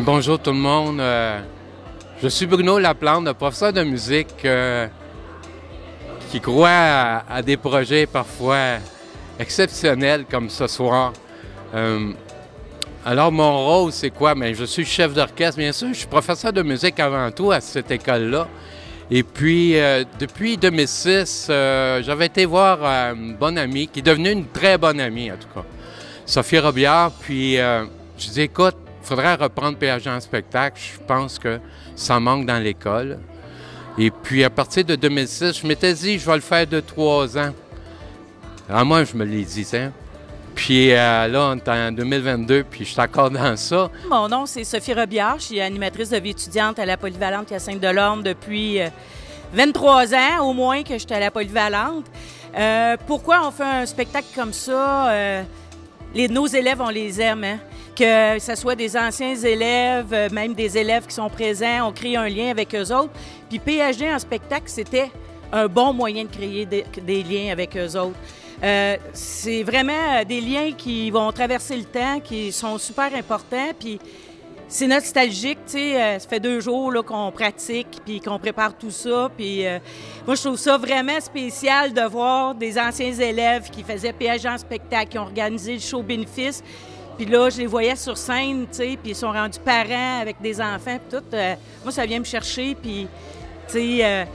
Bonjour tout le monde. Je suis Bruno Laplante, professeur de musique qui croit à des projets parfois exceptionnels comme ce soir. Alors mon rôle, c'est quoi? Bien, je suis chef d'orchestre, bien sûr. Je suis professeur de musique avant tout à cette école-là. Et puis, depuis 2006, j'avais été voir une bonne amie, qui est devenue une très bonne amie en tout cas, Sophie Robillard. Puis, je dis, écoute, il faudrait reprendre PHD en spectacle. Je pense que ça manque dans l'école. Et puis, à partir de 2006, je m'étais dit, je vais le faire de 3 ans. Alors moi, je me l'ai dit, hein. Puis là, on est en 2022, puis je suis encore dans ça. Mon nom, c'est Sophie Robillard. Je suis animatrice de vie étudiante à la Polyvalente à Sainte-Delorme depuis 23 ans, au moins, que je suis à la Polyvalente. Pourquoi on fait un spectacle comme ça? Nos élèves, on les aime, hein? Que ce soit des anciens élèves, même des élèves qui sont présents, on crée un lien avec eux autres. Puis PHD en spectacle, c'était un bon moyen de créer des liens avec eux autres. C'est vraiment des liens qui vont traverser le temps, qui sont super importants, puis c'est nostalgique, tu sais, ça fait 2 jours là, qu'on pratique, puis qu'on prépare tout ça, puis moi, je trouve ça vraiment spécial de voir des anciens élèves qui faisaient PHD en spectacle, qui ont organisé le show bénéfice, puis là, je les voyais sur scène, tu sais, puis ils sont rendus parents avec des enfants, puis tout. Moi, ça vient me chercher, puis, tu sais,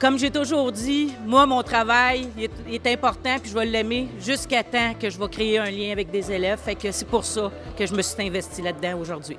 comme j'ai toujours dit, moi, mon travail est important, puis je vais l'aimer jusqu'à temps que je vais créer un lien avec des élèves. Fait que c'est pour ça que je me suis investie là-dedans aujourd'hui.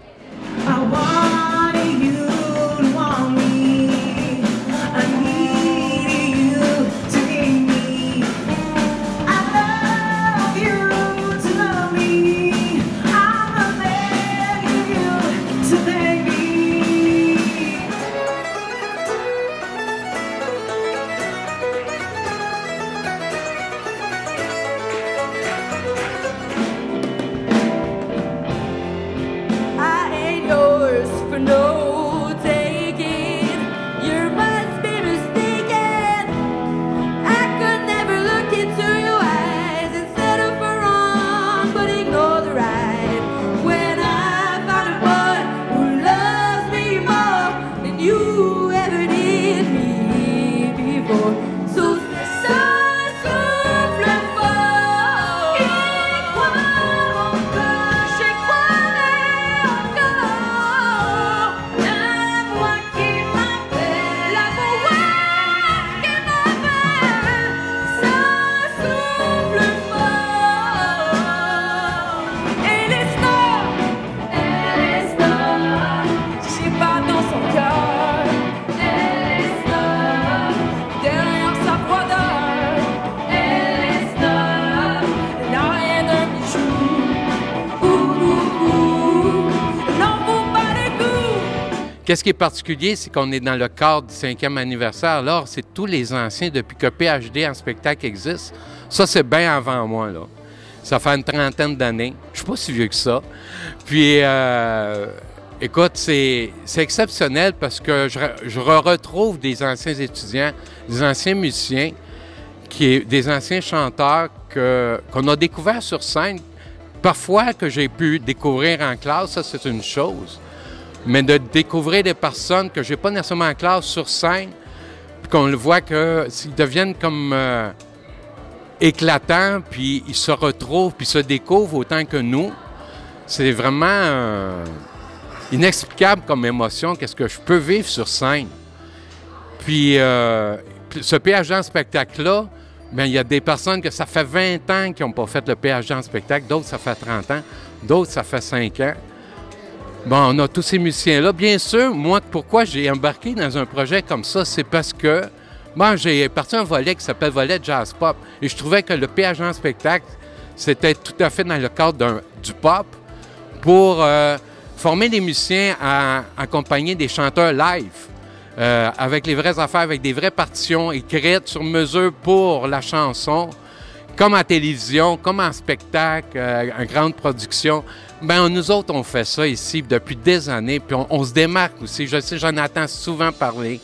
No taking, you must be mistaken. I could never look into your eyes and settle for wrong, but ignore the right. When I found a boy who loves me more than you ever did me before, so souffle fort. Et crois encore, j'ai crois encore. La voix qui m'appelle, la voix qui m'appelle, ça souffle fort. Et les stars, j'ai pas dans son cœur. Et les stars, derrière sa froideur. Et les stars, elle n'a rien d'un bijou. N'en vaut pas le goût. Qu'est-ce qui est particulier, c'est qu'on est dans le cadre du 5e anniversaire. Alors, c'est tous les anciens depuis que PHD en spectacle existe. Ça, c'est bien avant moi, là. Ça fait une 30aine d'années. Je suis pas si vieux que ça. Puis, écoute, c'est exceptionnel parce que je retrouve des anciens étudiants, des anciens musiciens, des anciens chanteurs qu'on a découverts sur scène. Parfois que j'ai pu découvrir en classe, ça, c'est une chose. Mais de découvrir des personnes que j'ai pas nécessairement en classe sur scène, puis qu'on le voit qu'ils deviennent comme éclatants, puis ils se retrouvent, puis se découvrent autant que nous, c'est vraiment inexplicable comme émotion, qu'est-ce que je peux vivre sur scène. Puis ce PHD en spectacle-là, bien, il y a des personnes que ça fait 20 ans qui n'ont pas fait le PHD en spectacle, d'autres ça fait 30 ans, d'autres ça fait 5 ans. Bon, on a tous ces musiciens-là. Bien sûr, moi, pourquoi j'ai embarqué dans un projet comme ça, c'est parce que moi, j'ai parti un volet qui s'appelle volet jazz pop. Et je trouvais que le PHD en spectacle, c'était tout à fait dans le cadre du pop pour former les musiciens à accompagner des chanteurs live, avec les vraies affaires, avec des vraies partitions écrites sur mesure pour la chanson, comme en télévision, comme en spectacle, en grande production. Bien, nous autres, on fait ça ici depuis des années, puis on se démarque aussi. Je sais, j'en entends souvent parler,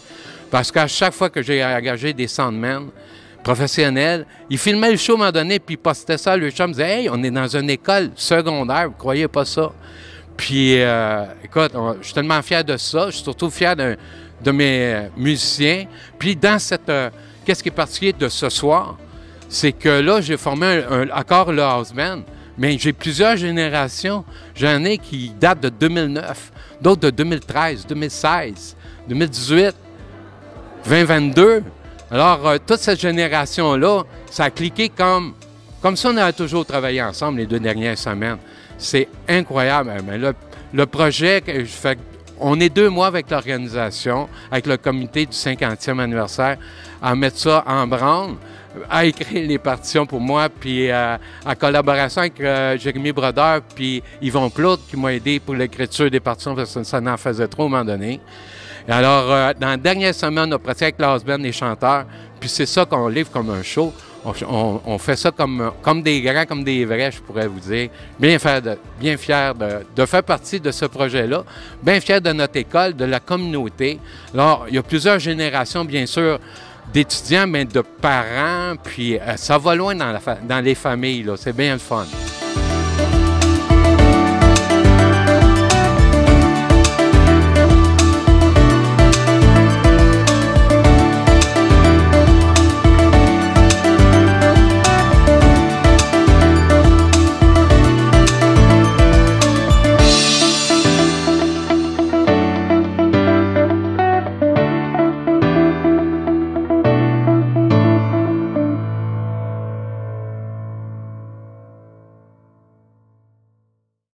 parce qu'à chaque fois que j'ai engagé des soundmen professionnels, ils filmaient le show à un moment donné, puis ils postaient ça, le chum disait « Hey, on est dans une école secondaire, vous croyez pas ça? » Puis, écoute, je suis tellement fier de ça. Je suis surtout fier de mes musiciens. Puis, dans cette... qu'est-ce qui est particulier de ce soir? C'est que là, j'ai formé encore le house band, mais j'ai plusieurs générations. J'en ai qui datent de 2009, d'autres de 2013, 2016, 2018, 2022. Alors, toute cette génération-là, ça a cliqué comme ça, on a toujours travaillé ensemble les 2 dernières semaines. C'est incroyable. Mais le projet, on est 2 mois avec l'organisation, avec le comité du 50e anniversaire, à mettre ça en branle, à écrire les partitions pour moi, puis en collaboration avec Jérémy Brodeur, puis Yvon Plourde, qui m'a aidé pour l'écriture des partitions, parce que ça n'en faisait trop à un moment donné. Et alors, dans la dernière semaine, on a pratiqué avec l'house band, les chanteurs, puis c'est ça qu'on livre comme un show. On fait ça comme des grands, comme des vrais, je pourrais vous dire. Bien fier de faire partie de ce projet-là. Bien fier de notre école, de la communauté. Alors, il y a plusieurs générations, bien sûr, d'étudiants, mais de parents. Puis, ça va loin dans les familles, là. C'est bien le fun.